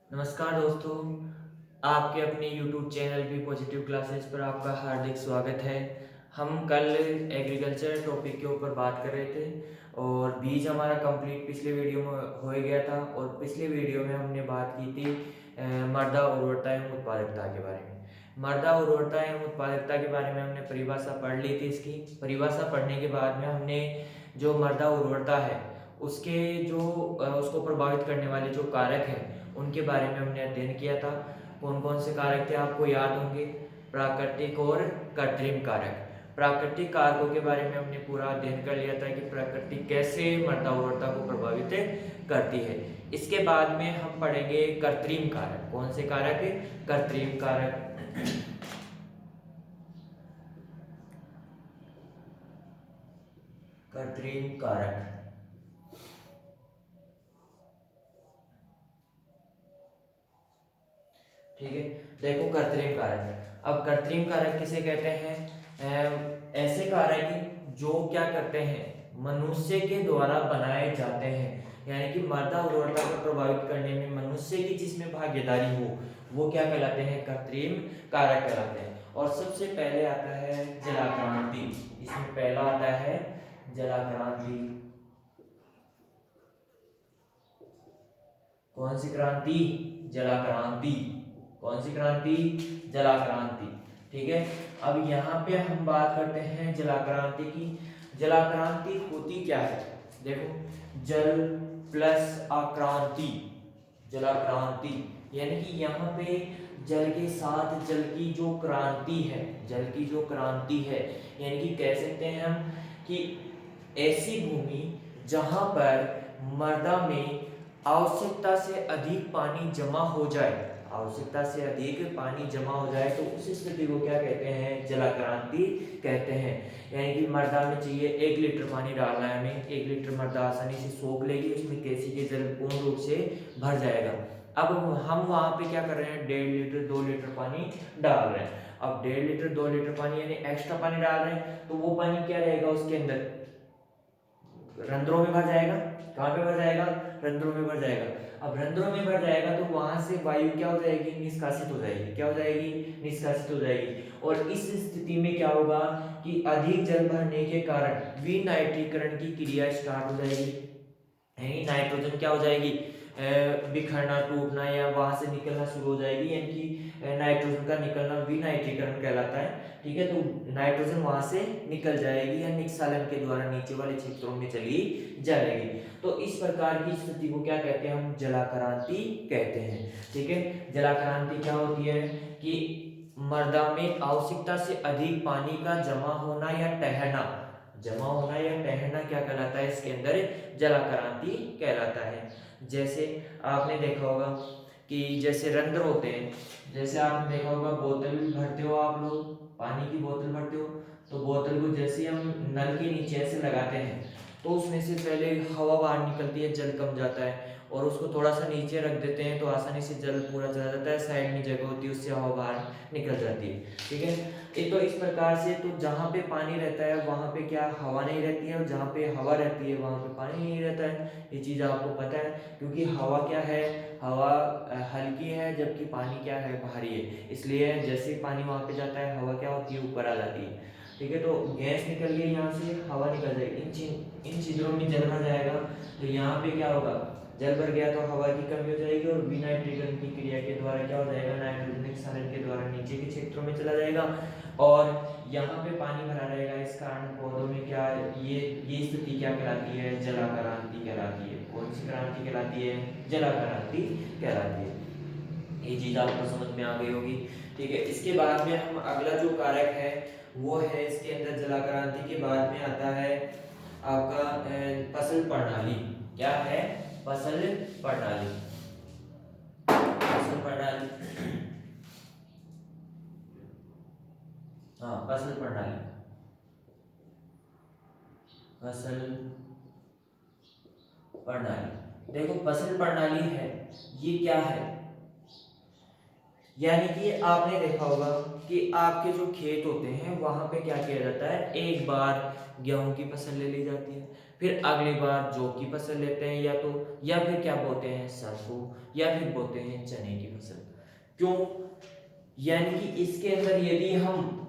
नमस्कार दोस्तों, आपके अपने YouTube channel B positive classes पर आपका हार्दिक स्वागत है। हम कल एग्रीकल्चर टॉपिक के ऊपर बात कर रहे थे और बीज हमारा कंप्लीट पिछले वीडियो में हो ही गया था। और पिछले वीडियो में हमने बात की थी मृदा उर्वरता एवं उत्पादकता के बारे में। मृदा उर्वरता एवं उत्पादकता के बारे में हमने परिभाषा पढ़ ली थी। इसकी परिभाषा पढ़ने के बाद में हमने जो मृदा उर्वरता है उसके जो उसको प्रभावित करने वाले जो कारक हैं उनके बारे में हमने अध्ययन किया था। कौन कौन से कारक थे आपको याद होंगे, प्राकृतिक और कृत्रिम कारक। प्राकृतिक कारकों के बारे में हमने पूरा अध्ययन कर लिया था कि प्रकृति कैसे मृदा उर्वरता को प्रभावित करती है। इसके बाद में हम पढ़ेंगे कृत्रिम कारक। कौन से कारक है? कृत्रिम कारक। कृत्रिम कारक, ठीक है। देखो कृत्रिम कारक, अब कृत्रिम कारक किसे कहते हैं? ऐसे कारक जो क्या करते हैं, मनुष्य के द्वारा बनाए जाते हैं, यानी कि मृदा उर्वरता को प्रभावित करने में मनुष्य की जिसमें भागीदारी हो वो क्या कहलाते हैं? कृत्रिम कारक कहलाते हैं। और सबसे पहले आता है जलाक्रांति। इसमें पहला आता है जलाक्रांति। कौन सी क्रांति? जलाक्रांति। कौन सी क्रांति? जलाक्रांति, ठीक है। अब यहाँ पे हम बात करते हैं जलाक्रांति की। जलाक्रांति होती क्या है? देखो, जल प्लस आक्रांति, जलाक्रांति, यानी कि यहाँ पे जल के साथ जल की जो क्रांति है, जल की जो क्रांति है, यानी कि कह सकते हैं हम कि ऐसी भूमि जहां पर मृदा में आवश्यकता से अधिक पानी जमा हो जाए, आवश्यकता से अधिक पानी जमा हो जाए तो उस स्थिति को क्या कहते हैं? जलाक्रांति कहते हैं। यानी कि मृदा में चाहिए 1 लीटर पानी डालना है हमें, 1 लीटर मृदा आसानी से सोख लेगी, उसमें कैसी के जल पूर्ण रूप से भर जाएगा। अब हम वहां पे क्या कर रहे हैं? 1.5 लीटर 2 लीटर पानी डाल रहे हैं। अब 1.5 लीटर 2 लीटर पानी यानी एक्स्ट्रा पानी डाल रहे हैं, तो वो पानी क्या रहेगा? उसके अंदर रंध्रों में भर जाएगा। कहाँ पे भर जाएगा? रंध्रों में भर जाएगा। अब रंध्रों में भर जाएगा तो वहां से वायु क्या हो जाएगी? निष्कासित हो जाएगी। क्या हो जाएगी? निष्कासित हो जाएगी। और इस स्थिति में क्या होगा कि अधिक जल भरने के कारण विनाइट्रीकरण की क्रिया स्टार्ट हो जाएगी। यानी नाइट्रोजन क्या हो जाएगी? बिखरना, टूटना या वहां से निकलना शुरू हो जाएगी। यानी कि नाइट्रोजन का निकलना विनाइट्रीकरण कहलाता है, ठीक है। तो नाइट्रोजन वहां से निकल जाएगी या निस्सालन के द्वारा नीचे वाले क्षेत्रों में चली जाएगी। तो इस प्रकार की स्थिति को क्या कहते हैं? हम जलाक्रांति कहते हैं, ठीक है। जलाक्रांति क्या होती है कि मृदा में आवश्यकता से अधिक पानी का जमा होना या ठहरना, जमा होना या ठहरना क्या कहलाता है? इसके अंदर जलाक्रांति कहलाता है। जैसे आपने देखा होगा कि जैसे रंध्र होते हैं, जैसे आपने देखा होगा बोतल भरते हो, आप लोग पानी की बोतल भरते हो, तो बोतल को जैसे हम नल के नीचे ऐसे लगाते हैं तो उसमें से पहले हवा बाहर निकलती है, जल कम जाता है, और उसको थोड़ा सा नीचे रख देते हैं तो आसानी से जल पूरा चला जाता है। साइड में जगह होती है उससे हवा बाहर निकल जाती है, ठीक है। ये तो इस प्रकार से, तो जहाँ पे पानी रहता है वहाँ पे क्या हवा नहीं रहती है, और जहाँ पे हवा रहती है वहाँ पे पानी नहीं रहता है। ये चीज़ आपको पता है, क्योंकि हवा क्या है? हवा हल्की है जबकि पानी क्या है? भारी है। इसलिए जैसे ही पानी वहाँ पे जाता है हवा क्या होती है? ऊपर आ जाती है, ठीक है। तो गैस निकल गई यहाँ से, हवा निकल जाएगी, इन छिद्रों में जल भर जाएगा। तो यहाँ पे क्या होगा? जल भर गया तो हवा की कमी हो जाएगी और विनाइट्रीकरण की क्रिया के द्वारा क्या हो जाएगा? नाइट्रोजन निस्सारण के द्वारा नीचे के क्षेत्रों में चला जाएगा और यहाँ पे पानी भरा रहेगा। इस कारण पौधों में क्या, ये स्थिति क्या कहलाती है? जलाक्रांति कहलाती है। कौन सी क्रांति कहलाती है? जलाक्रांति कहलाती है। ये चीज आपको समझ में आ गई होगी, ठीक है। इसके बाद में हम अगला जो कारक है वो है, इसके अंदर जलाक्रांति के बाद में आता है आपका फसल प्रणाली। क्या है? फसल प्रणाली। फसल प्रणाली, हाँ, फसल प्रणाली। फसल प्रणाली, देखो फसल प्रणाली है, ये क्या है? यानी कि आपने देखा होगा कि आपके जो खेत होते हैं वहां पे क्या किया जाता है? एक बार गेहूं की फसल ले ली जाती है, फिर अगली बार जौ की फसल लेते हैं या फिर क्या बोते हैं, सरसों, या फिर बोते हैं चने की फसल। क्यों? यानी कि इसके अंदर यदि हम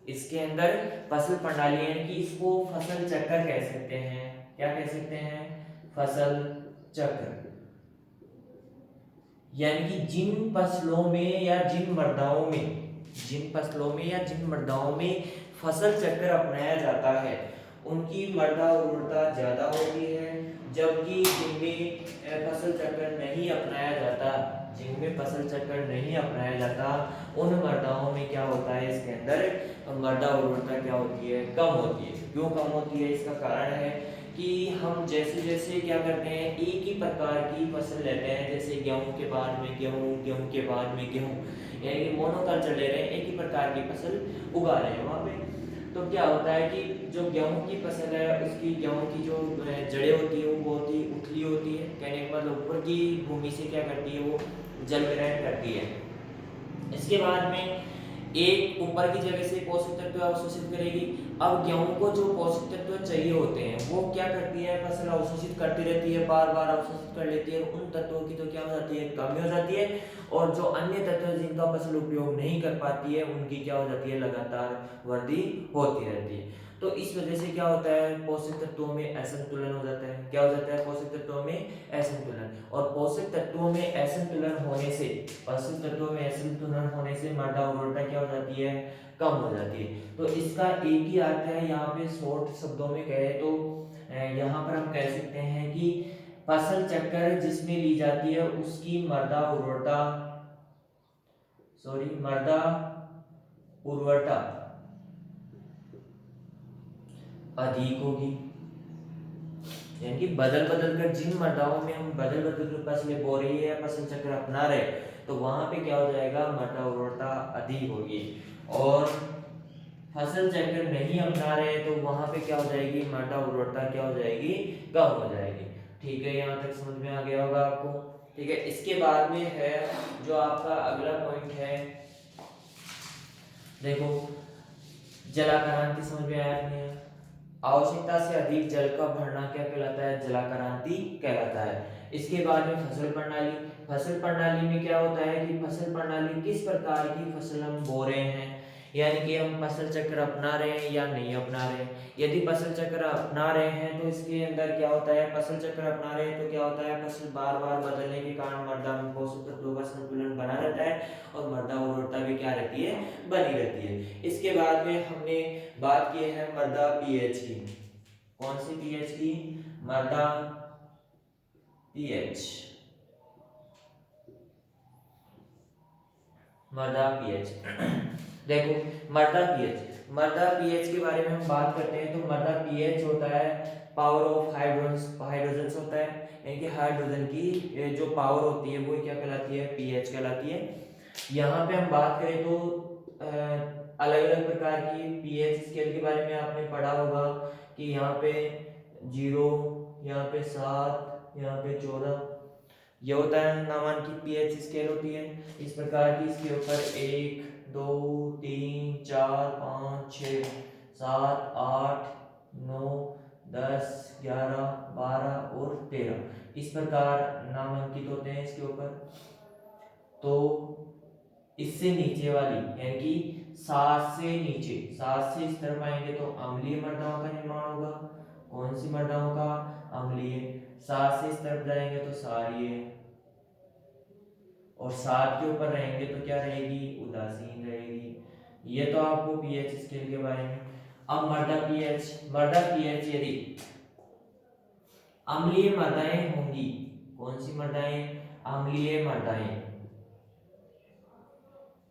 इसके अंदर फसल प्रणाली यानी कि इसको फसल चक्र कह सकते हैं। क्या कह सकते हैं? फसल चक्र। यानी कि जिन फसलों में या जिन मृदाओं में फसल चक्र अपनाया जाता है उनकी मृदा उर्वरता ज्यादा होती है, जबकि जिनमें फसल चक्र नहीं अपनाया जाता उन मृदाओं में क्या होता है, इसके अंदर मृदा उर्वरता क्या होती है, कम होती है। क्यों कम होती है? इसका कारण है कि हम जैसे जैसे क्या करते हैं, एक ही प्रकार की फसल लेते हैं, जैसे गेहूं के बाद में गेहूं, गेहूं के बाद में गेहूं, यानी कि मोनोकल्चर ले रहे हैं, एक ही प्रकार की फसल उगा रहे हैं वहाँ पे। तो क्या होता है कि जो गेहूं की फसल है उसकी गेहूं की जो जड़ें होती है वो बहुत ही उथली होती है, कहने का मतलब ऊपर की भूमि से क्या करती है, वो जल ग्रहण करती है। इसके बाद में एक ऊपर की जगह से पोषक तत्व अवशोषित करेगी। अब गेहूं को जो पोषक तत्व चाहिए होते हैं वो क्या करती है, फसल अवशोषित करती रहती है, बार बार अवशोषित कर लेती है, उन तत्वों की तो क्या हो जाती है, कमी हो जाती है, और जो अन्य तत्व जिनका फसल उपयोग नहीं कर पाती है उनकी क्या हो जाती है, लगातार वृद्धि होती रहती है। तो इस वजह से क्या होता है, पोषक तत्वों में असंतुलन हो जाता है। क्या हो जाता है? पोषक तत्वों में असंतुलन। और पोषक तत्वों में असंतुलन होने से मृदा उर्वरता क्या हो जाती है, कम हो जाती है। तो इसका एक ही अर्थ है, यहाँ पे शॉर्ट शब्दों में कहे तो यहाँ पर हम कह सकते हैं कि फसल चक्र जिसमें ली जाती है उसकी मृदा उर्वरता अधिक होगी। यानी कि बदल बदल कर जिन मृदाओं में हम बदल बदल कर फसलें बो रही है, फसल चक्र अपना रहे, तो वहां पे क्या हो जाएगा, मृदा उर्वरता अधिक होगी। और फसल चक्र नहीं अपना रहे तो वहां पे क्या हो जाएगी, मृदा उर्वरता क्या हो जाएगी, कम हो जाएगी। ठीक है, यहाँ तक समझ में आ गया होगा आपको। ठीक है, इसके बाद में है जो आपका अगला पॉइंट है, देखो जलाक्रांति। समझ में आया नहीं? आवश्यकता से अधिक जल का भरना क्या कहलाता है, जलाक्रांति कहलाता है। इसके बाद में फसल प्रणाली में क्या होता है कि फसल प्रणाली किस प्रकार की फसल हम बो रहे हैं, यानी कि हम फसल चक्र अपना रहे हैं या नहीं अपना रहे हैं। यदि फसल चक्र अपना रहे हैं तो इसके अंदर क्या होता है, फसल चक्र अपना रहे हैं तो क्या होता है, फसल बार बार बदलने के कारण मृदा में पोषक तत्वों का संतुलन बना रहता है और मृदा उर्वरता भी क्या रहती है, बनी रहती है। इसके बाद में हमने बात की है मृदा पीएच की। कौन सी पीएच की? मृदा पीएच। देखो मृदा पीएच के बारे में हम बात करते हैं तो मृदा पीएच होता है पावर ऑफ हाइड्रोजन होता है, यानी कि हाइड्रोजन की जो पावर होती है वो क्या कहलाती है, पीएच कहलाती है। यहाँ पे हम बात करें तो अलग अलग प्रकार की पीएच स्केल के बारे में आपने पढ़ा होगा कि यहाँ पे 0, यहाँ पे 7, यहाँ पे 14, ये होता है नामांकित पीएच स्केल होती है इस प्रकार की। इसके ऊपर 1, 2, 3, 4, 5, 6, 7, 8, 9, 10, 11, 12 और 13 इस प्रकार नामांकित होते हैं इसके ऊपर। तो इससे नीचे वाली यानी कि 7 से इस तरफ आएंगे तो अम्लीय मृदाओं का निर्माण होगा। कौन सी मृदाओं का? अम्लीय। 7 से इस तरफ जाएंगे तो क्षारीय, और 7 के ऊपर रहेंगे तो क्या रहेगी, उदासीन रहेगी। ये तो आपको पीएच स्केल के बारे में। अब मृदा पीएच यदि अम्लीय मृदाएं होंगी, कौन सी मृदाएं? अम्लीय मृदाएं।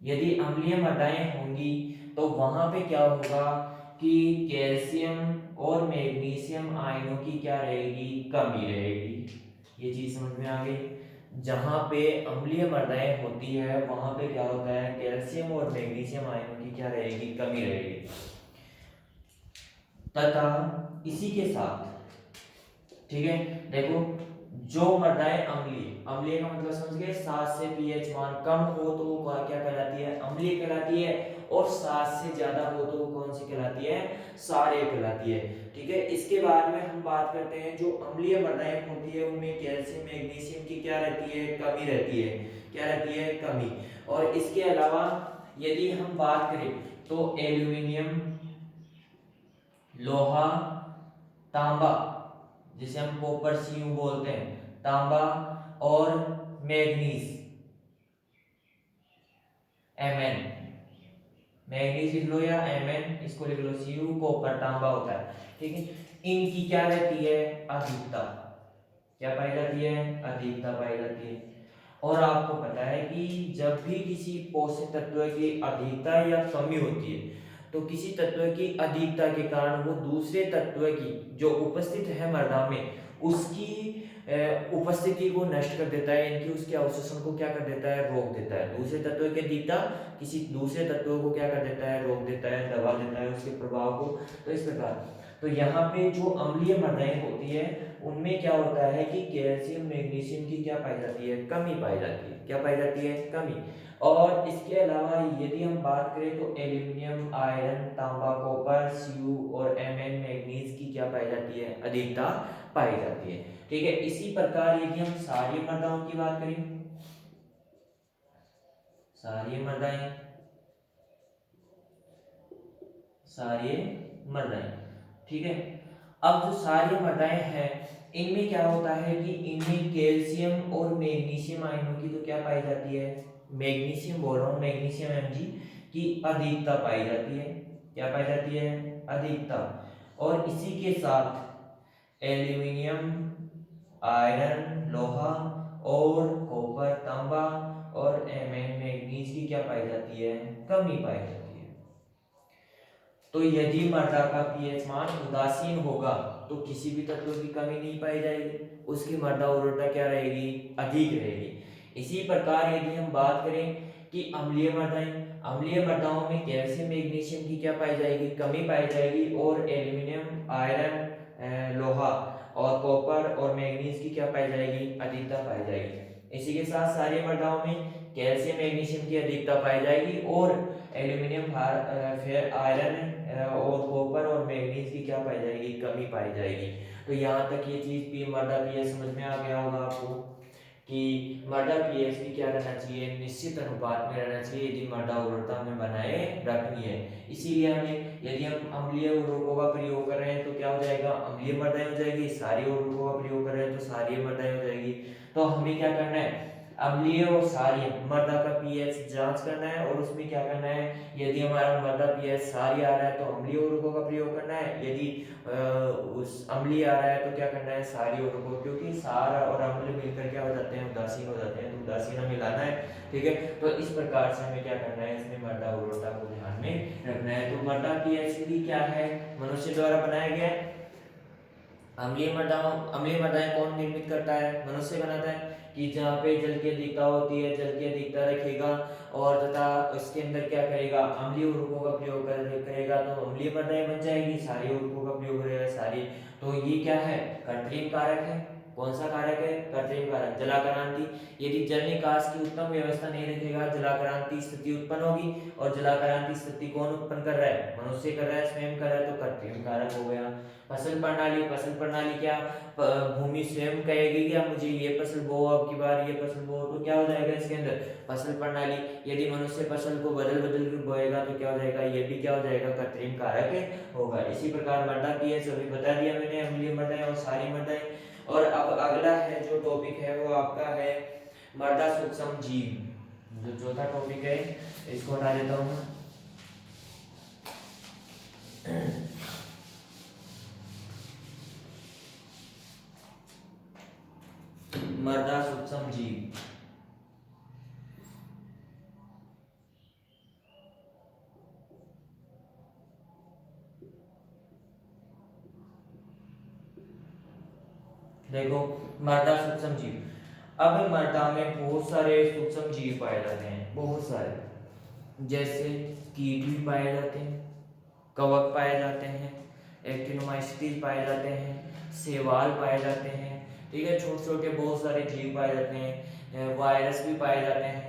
यदि अम्लीय मृदाएं होंगी तो वहां पे क्या होगा कि कैल्शियम और मैग्नीशियम आयनों की क्या रहेगी, कमी रहेगी। ये चीज समझ में आ गई। जहां पे अम्लीय मृदाएं होती है वहां पे क्या होता है, कैल्शियम और मैग्नीशियम आयनों की क्या रहेगी, कमी रहेगी। तथा इसी के साथ, ठीक है, देखो जो मृदाएं अम्लीय, अम्लीय का मतलब समझ गए, 7 से पीएच मान कम हो तो वो क्या कहलाती है, अम्लीय कहलाती है, और 7 से ज्यादा हो तो वो कौन सी कहलाती है, क्षारीय कहलाती है। ठीक है, इसके बाद में हम बात करते हैं जो अम्लीय मृदाएं होती है उनमें कैल्शियम मैग्नीशियम की क्या रहती है, कमी रहती है, क्या रहती है, कमी। और इसके अलावा यदि हम बात करें तो एल्यूमिनियम, लोहा, तांबा, जिसे हम कॉपर Cu बोलते हैं, तांबा और मैग्नीज Mn, मैग्नीज लिख लो या Mn, इसको लिख लो Cu, कॉपर तांबा होता है। ठीक है, इनकी क्या रहती है, अधिकता, क्या पाई जाती है, अधिकता पाई जाती है। और आपको पता है कि जब भी किसी पोषक तत्व की अधिकता या कमी होती है तो किसी तत्व की अधिकता के कारण वो दूसरे तत्व की जो उपस्थित है मृदा में उसकी उपस्थिति को नष्ट कर देता है, इनकी उसके अवशोषण को क्या कर देता है, रोक देता है। दूसरे तत्व की अधिकता किसी दूसरे तत्व को क्या कर देता है, रोक देता है, दबा देता है उसके प्रभाव को। तो इस प्रकार तो यहाँ पे जो अम्लीय मृदाएं होती है उनमें क्या होता है कि कैल्शियम मैग्नीशियम की क्या पाई जाती है, कमी पाई जाती है, क्या पाई जाती है, कमी। और इसके अलावा यदि हम बात करें तो एल्यूमिनियम, आयरन, तांबा, कॉपर, Cu और Mn मैग्नीज की क्या पाई जाती है, अधिकता पाई जाती है। ठीक है, इसी प्रकार यदि हम क्षारीय मृदाओं की बात करें, क्षारीय मृदाएं, क्षारीय मृदाएं, ठीक है। अब जो क्षारीय मृदाएं हैं इनमें क्या होता है कि इनमें कैल्शियम और मैग्नीशियम आयनों की तो क्या पाई जाती है, मैग्नीशियम बोल रहा हूँ, मैग्नीशियम Mg की अधिकता पाई जाती है, क्या पाई जाती है, अधिकता। और इसी के साथ एल्यूमिनियम, आयरन, लोहा और कॉपर, तांबा और Mn मैग्नीज की क्या पाई जाती है, कमी पाई जाती है। तो यदि मृदा का पीएच मान उदासीन होगा तो किसी भी तत्व की कमी नहीं पाई जाएगी, उसकी मृदा उर्वरता क्या रहेगी, अधिक रहेगी। इसी प्रकार यदि हम बात करें कि अम्लीय मृदाएं, अम्लीय मृदाओं में कैल्शियम मैग्नीशियम की क्या पाई जाएगी, कमी पाई जाएगी, और एल्यूमिनियम, आयरन, लोहा और कॉपर और मैग्नीज की क्या पाई जाएगी, अधिकता पाई जाएगी। इसी के साथ सारी मृदाओं में कैल्शियम मैग्नीशियम की अधिकता पाई जाएगी और एल्यूमिनियम, फिर आयरन और कॉपर और मैग्नीज की क्या पाई जाएगी, कमी पाई जाएगी। तो यहाँ तक ये चीज भी मृदा पीएच समझ में आ गया होगा आपको कि मृदा पीएच भी क्या रहना चाहिए, निश्चित अनुपात में रहना चाहिए यदि मृदा उर्वरता में बनाए रखनी है। इसीलिए हमें यदि हम अम्लीय उर्वरकों का प्रयोग कर रहे हैं तो क्या हो जाएगा, अम्लीय मृदाएं हो जाएगी, क्षारीय उर्वरकों का प्रयोग कर रहे हैं तो क्षारीय मृदाएं हो जाएगी। तो हमें क्या करना है, अम्लीय और क्षारीय मृदा का पीएच जांच करना है और उसमें क्या करना है, यदि हमारा मृदा पीएच क्षारीय आ रहा है तो अम्लीय उर्वरकों का प्रयोग करना है, यदि उस अम्लीय आ रहा है तो क्या करना है, क्षारीय उर्वरकों, क्योंकि क्षार और अम्ल मिलकर क्या हो जाते हैं, उदासीन हो जाते हैं, तो उदासीन हमें लाना है। ठीक है, तो इस प्रकार से हमें क्या करना है, इसमें मृदा उर्वरता को ध्यान में रखना है। तो मृदा पीएच भी क्या है, मनुष्य द्वारा बनाया गया है। अम्लीय मृदाएं कौन निर्मित करता है, मनुष्य बनाता है, कि जहाँ पे जल की अधिकता होती है जल की अधिकता रखेगा और तथा उसके अंदर क्या करेगा, अम्लीय उर्वरकों का प्रयोग करेगा तो अम्लीय मृदाएं बन जाएगी, क्षारीय उर्वरकों का प्रयोग करेगा क्षारीय। तो ये क्या है, कृत्रिम कारक है। कौन सा कारक है, कृत्रिम कारक, जलाक्रांति। यदि जल निकास की उत्तम व्यवस्था नहीं रखेगा जलाक्रांति स्थिति उत्पन्न होगी, और जलाक्रांति स्थिति कौन उत्पन्न कर रहा है, मनुष्य कर रहा है, स्वयं कर रहा है, तो कृत्रिम कारक हो गया। फसल प्रणाली, फसल प्रणाली क्या, भूमि स्वयं कहेगी क्या मुझे ये फसल बो, अब की बार ये फसल बो, तो क्या हो जाएगा इसके अंदर फसल प्रणाली। यदि मनुष्य फसल को बदल बदल कर बोएगा तो क्या हो जाएगा, ये भी क्या हो जाएगा, कृत्रिम कारक होगा। इसी प्रकार मृदा पीएच अभी बता दिया मैंने, अम्लीय मृदाएं और क्षारीय मृदाएं। और अब अगला है जो टॉपिक है वो आपका है मृदा सूक्ष्म जीव। जो चौथा टॉपिक है इसको हटा देता हूँ। मृदा सूक्ष्म जीव। देखो मृदा सूक्ष्म जीव, अब मृदा में बहुत सारे सूक्ष्म जीव पाए जाते हैं, बहुत सारे, जैसे कीट भी पाए जाते हैं, कवक पाए जाते हैं, एक्टिनोमाइसीट्स पाए जाते हैं, शैवाल पाए जाते हैं, ठीक है, छोटे छोटे बहुत सारे जीव पाए जाते हैं, वायरस भी पाए जाते हैं,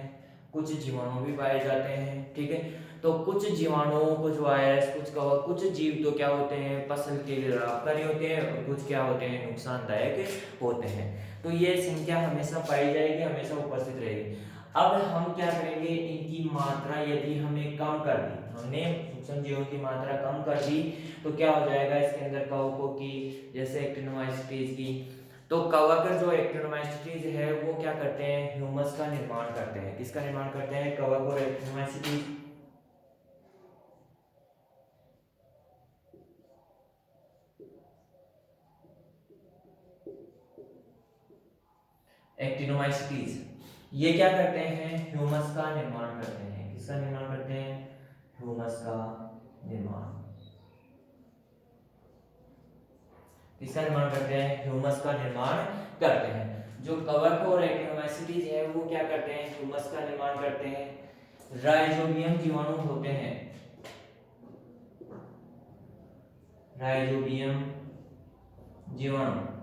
कुछ जीवाणु भी पाए जाते हैं। ठीक है, तो कुछ जीवाणु, कुछ वायरस, कुछ कवक, कुछ जीव तो क्या होते हैं, फसल के लिए लाभकारी होते हैं, और कुछ क्या होते हैं, नुकसानदायक होते हैं। तो ये संख्या हमेशा पाई जाएगी, हमेशा उपस्थित रहेगी। अब हम क्या करेंगे, इनकी मात्रा यदि हमें कम कर दी, हमने सूक्ष्म जीवों की मात्रा कम कर दी, तो क्या हो जाएगा, इसके अंदर कवकों की, जैसे एक्टिनोमाइसीटीज की, तो कवक जो एक्टिनोमाइसीटीज है वो क्या करते हैं, ह्यूमस का निर्माण करते हैं। किसका निर्माण करते हैं, कवक और एक्टिनोमाइसीटीज। एक्टिनोमाइसीटीज ये क्या करते हैं, ह्यूमस का निर्माण करते हैं। किसका निर्माण करते हैं, ह्यूमस का निर्माण। किसका निर्माण करते हैं, ह्यूमस का निर्माण करते हैं। जो कवक और एक्टिनोमाइसीटीज है वो क्या करते हैं, ह्यूमस का निर्माण करते हैं। राइजोबियम जीवाणु होते हैं, राइजोबियम जीवाणु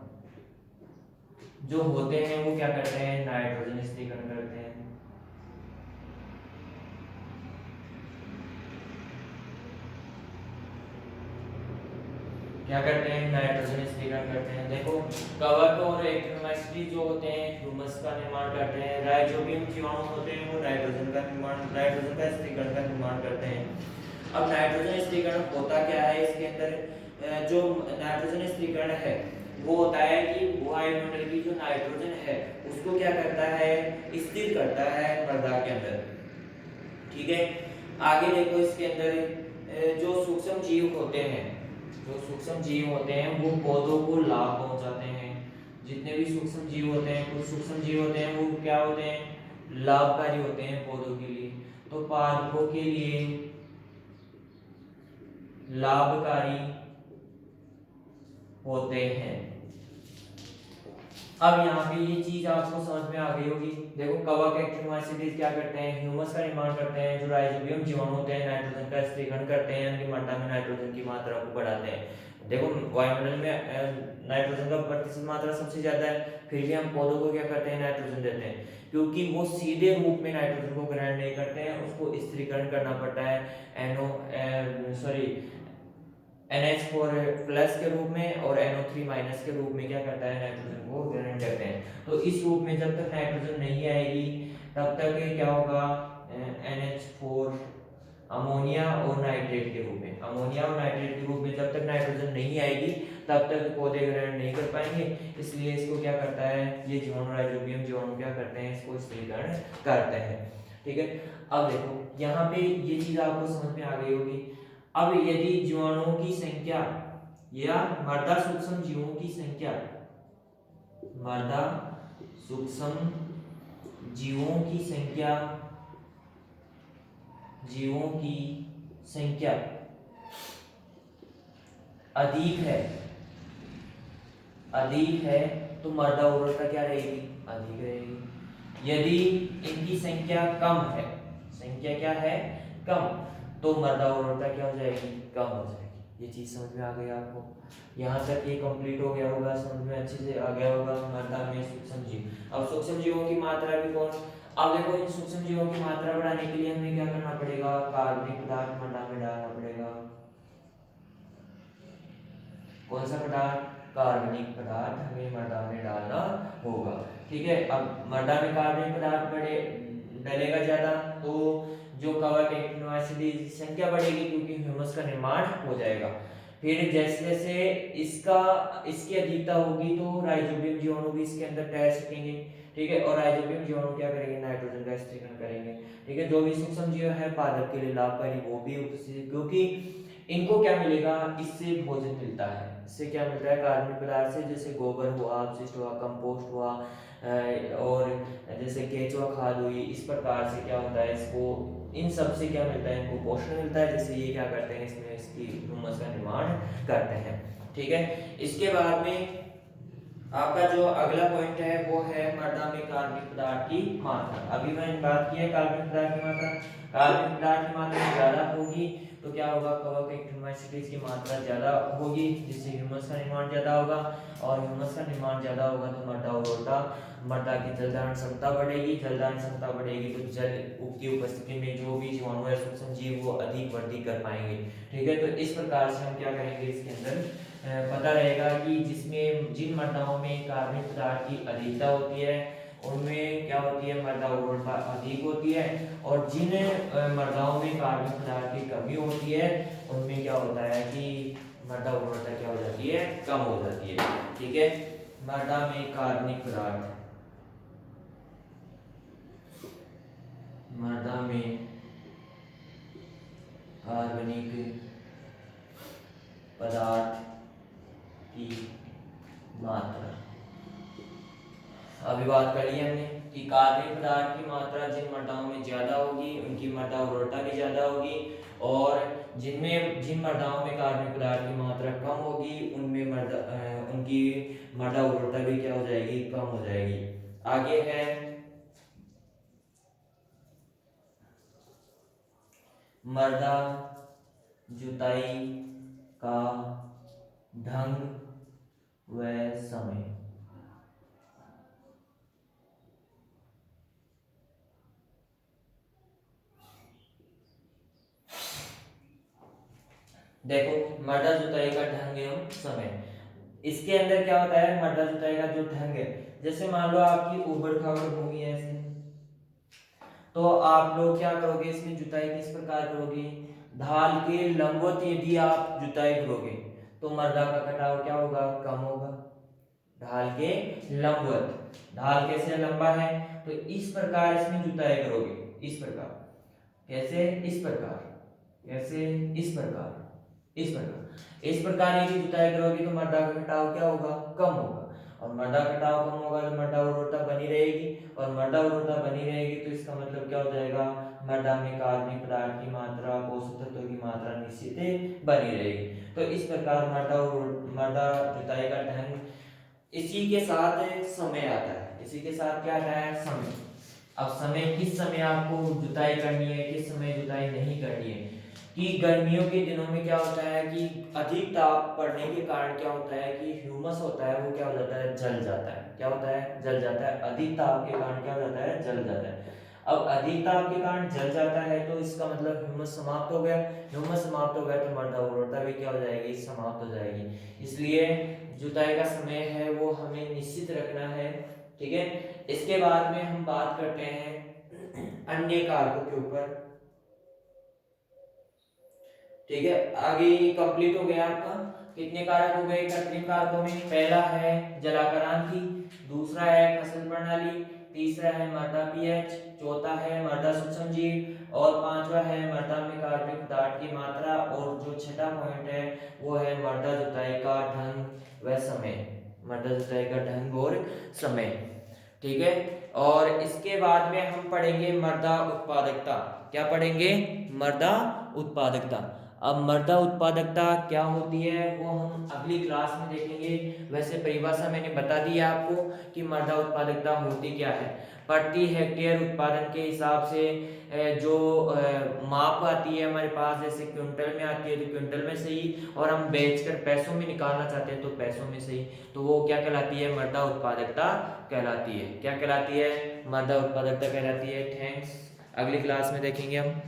जो होते हैं वो क्या करते हैं, नाइट्रोजन स्थिरीकरण करते हैं। क्या करते हैं, नाइट्रोजन स्थिरीकरण करते हैं। देखो, कवक और एक्टिनोमाइसीटीज जो होते हैं ह्यूमस का निर्माण करते हैं, राइजोबियम जीवाणु होते हैं वो नाइट्रोजन का स्थिरीकरण का निर्माण करते हैं। अब नाइट्रोजन स्थिरीकरण होता क्या है, इसके अंदर जो नाइट्रोजन स्थिरीकरण है वो होता है कि वायुमंडल की जो नाइट्रोजन है उसको क्या करता है, स्थिर करता है मृदा के अंदर। ठीक है, आगे देखो, इसके अंदर जो सूक्ष्म जीव होते हैं, जो सूक्ष्म जीव होते हैं वो पौधों को लाभ पहुंचाते हैं। जितने भी सूक्ष्म जीव होते हैं, कुछ सूक्ष्म जीव होते हैं वो क्या होते हैं, लाभकारी होते हैं पौधों के लिए। तो पादपों के लिए लाभकारी होते हैं। अब यहाँ पे ये चीज आपको समझ में आ गई होगी। देखो, कवक एक्टिनोमाइसीटीज क्या करते हैं, ह्यूमस का निर्माण करते हैं। जो राइजोबियम जीवाणु होते हैं नाइट्रोजन का स्थिरीकरण करते हैं, यानी मृदा में नाइट्रोजन की मात्रा को बढ़ाते हैं। देखो, वायुमंडल में नाइट्रोजन का प्रतिशत मात्रा सबसे ज्यादा है, फिर भी हम पौधों को क्या करते हैं, नाइट्रोजन देते हैं, क्योंकि वो सीधे रूप में नाइट्रोजन को ग्रहण नहीं करते हैं, उसको स्थिरीकरण करना पड़ता है NH4 प्लस के रूप में और NO3 माइनस के रूप में क्या करता है, नाइट्रोजन को ग्रहण करते हैं। तो इस रूप में जब तक नाइट्रोजन नहीं आएगी तब तक ये क्या होगा, NH4 अमोनिया और नाइट्रेट के रूप में, अमोनिया और नाइट्रेट के रूप में जब तक नाइट्रोजन नहीं आएगी तब तक पौधे ग्रहण नहीं कर पाएंगे। इसलिए इसको क्या करता है, ये जीवाणु, राइजोबियम जीवाणु क्या करते हैं, इसको स्थिरीकरण करते हैं। ठीक है, अब देखो यहाँ पे ये चीज आपको समझ में आ गई होगी। अब यदि जीवाणुओं की संख्या या मृदा सूक्ष्म जीवों की संख्या, मृदा सूक्ष्म जीवों की संख्या, जीवों की संख्या अधिक है तो मृदा उर्वरता क्या रहेगी, अधिक रहेगी। यदि इनकी संख्या कम है, संख्या क्या है, कम, तो मृदा उर्वरता क्या हो जाएगी, कम हो जाएगी। ये चीज समझ में आ गई आपको। यहाँ तक ये कंप्लीट हो गया होगा, समझ में अच्छे से आ गया होगा मृदा में सूक्ष्म जीव। अब सूक्ष्म जीवों की मात्रा भी कौन, अब देखो इन सूक्ष्म जीवों की मात्रा बढ़ाने के लिए हमें क्या करना पड़ेगा, कार्बनिक पदार्थ मृदा में डालना पड़ेगा। कौन सा पदार्थ, कार्बनिक पदार्थ हमें मृदा में डालना होगा। ठीक है, अब मृदा में कार्बनिक पदार्थ बढ़े डलेगा ज्यादा तो जो कवक एक्टिनोमाइसीटीज की संख्या बढ़ेगी, क्योंकि ह्यूमस का निर्माण हो जाएगा। फिर जैसे जैसे इसकी अधिकता होगी तो राइजोबियम जीवाणु भी इसके अंदर तैर सकेंगे। ठीक है, और राइजोबियम जीवाणु क्या करेंगे, नाइट्रोजन का स्थिरीकरण करेंगे। ठीक है, जो भी सूक्ष्म जीव है पादप के लिए लाभकारी वो भी उपस्थित, क्योंकि इनको क्या मिलेगा, इससे भोजन मिलता है। इससे क्या मिलता है, कार्बनिक पदार्थ से, जैसे गोबर हुआ, अपशिष्ट हुआ, कंपोस्ट हुआ, और जैसे केंचुआ खाद हुई, इस प्रकार से क्या होता है, इसको इन सब से क्या मिलता है, इनको पोषण मिलता है, जिससे ये क्या करते हैं, इसमें इसकी ह्यूमस का निर्माण करते हैं। ठीक है, इसके बाद में आपका जो अगला पॉइंट है वो है मृदा में कार्बनिक पदार्थ की मात्रा। अभी मैंने बात की है कार्बनिक पदार्थ की मात्रा, कार्बनिक पदार्थ की मात्रा ज्यादा होगी तो क्या होगा, कवक एक्टिनोमाइसीट्स की मात्रा ज़्यादा होगी जिससे ह्यूमस का निर्माण ज़्यादा होगा, और ह्यूमस का निर्माण ज़्यादा होगा तो मृदा उर्वरता, मृदा की जलधारण क्षमता बढ़ेगी, जलधारण क्षमता बढ़ेगी तो जल की उपस्थिति में जो भी जीवाणु है, सूक्ष्म जीव वो अधिक वृद्धि कर पाएंगे। ठीक है, तो इस प्रकार से हम क्या करेंगे, इसके अंदर पता रहेगा कि जिसमें जिन मृदाओं में कार्बनिक पदार्थ की अधिकता होती है उनमें क्या होती है, मृदा उर्वरता अधिक होती है, और जिन मृदाओं में कार्बनिक पदार्थ की कमी होती है उनमें क्या होता है कि मृदा उर्वरता क्या हो जाती है, कम हो जाती है। ठीक है, मृदा में कार्बनिक पदार्थ, मृदा में कार्बनिक पदार्थ की मात्रा, अभी बात कर ली हमने कि कार्बनिक पदार्थ की मात्रा जिन मृदाओं में ज्यादा होगी उनकी मृदा उर्वरता भी ज्यादा होगी, और जिन मृदाओं में कार्बनिक पदार्थ की मात्रा कम होगी उनमें उनकी मृदा उर्वरता भी क्या हो जाएगी, कम हो जाएगी। आगे है मृदा जुताई का ढंग व समय। देखो, मृदा जुताई का ढंग एवं समय, इसके अंदर क्या होता है, मृदा जुताई का जो ढंग है, जैसे मान लो आपकी उबड़ खाबड़ भूमि है ऐसे, तो आप लोग क्या करोगे, इसमें जुताई किस प्रकार करोगे, ढाल के लंबवत यदि आप जुताई करोगे तो मृदा का कटाव क्या होगा, कम होगा। ढाल के लंबवत, ढाल कैसे लंबा है तो इस प्रकार इसमें जुताई करोगे, इस प्रकार, कैसे, इस प्रकार, कैसे, इस प्रकार, इस प्रकार यदि जुताई करोगे तो मृदा का कटाव क्या होगा, कम होगा, और मृदा कटाव कम होगा तो मृदा उर्वरता बनी रहेगी, और मृदा उर्वरता बनी रहेगी तो इसका मतलब क्या हो जाएगा, मृदा में कार्बनिक पदार्थ की मात्रा, पोषक तत्वों की मात्रा निश्चित बनी रहेगी। तो इस प्रकार मृदा जुताई का ढंग, इसी के साथ समय आता है, इसी के साथ क्या आता है, समय। अब समय, किस समय आपको जुताई करनी है, किस समय जुताई नहीं करनी है, कि गर्मियों के दिनों में क्या होता है कि अधिक ताप पड़ने के कारण क्या होता है कि ह्यूमस होता है वो क्या हो जाता है, जल जाता है, क्या होता है, जल जाता है, अधिक ताप के कारण क्या हो जाता है, जल जाता है। अब अधिक ताप के कारण जल जाता है तो इसका मतलब ह्यूमस समाप्त हो गया, ह्यूमस समाप्त हो गया तो मृदा उर्वरता भी क्या हो जाएगी, समाप्त हो जाएगी। इसलिए जुताई का समय है वो हमें निश्चित रखना है। ठीक है, इसके बाद में हम बात करते हैं अन्य कारकों के ऊपर। ठीक है, आगे कंप्लीट हो गया आपका, कितने कारक हो गए, कृत्रिम कारकों में पहला है जलाक्रांति, दूसरा है फसल प्रणाली, तीसरा है मृदा पीएच, चौथा है मृदा सूक्ष्म जीव, और पांचवा है मृदा में कार्बनिक पदार्थ की मात्रा, और जो छठा पॉइंट है वो है मृदा जुताई का ढंग व समय, मृदा जुताई का ढंग और समय। ठीक है, और इसके बाद में हम पढ़ेंगे मृदा उत्पादकता। क्या पढ़ेंगे, मृदा उत्पादकता। अब मृदा उत्पादकता क्या होती है वो हम अगली क्लास में देखेंगे। वैसे परिभाषा मैंने बता दी है आपको कि मृदा उत्पादकता होती क्या है। प्रति हेक्टेयर उत्पादन के हिसाब से जो माप आती है हमारे पास, जैसे क्विंटल में आती है तो क्विंटल में सही, और हम बेचकर पैसों में निकालना चाहते हैं तो पैसों में सही, तो वो क्या कहलाती है, मृदा उत्पादकता कहलाती है। क्या कहलाती है, मृदा उत्पादकता कहलाती है। थैंक्स, अगली क्लास में देखेंगे हम।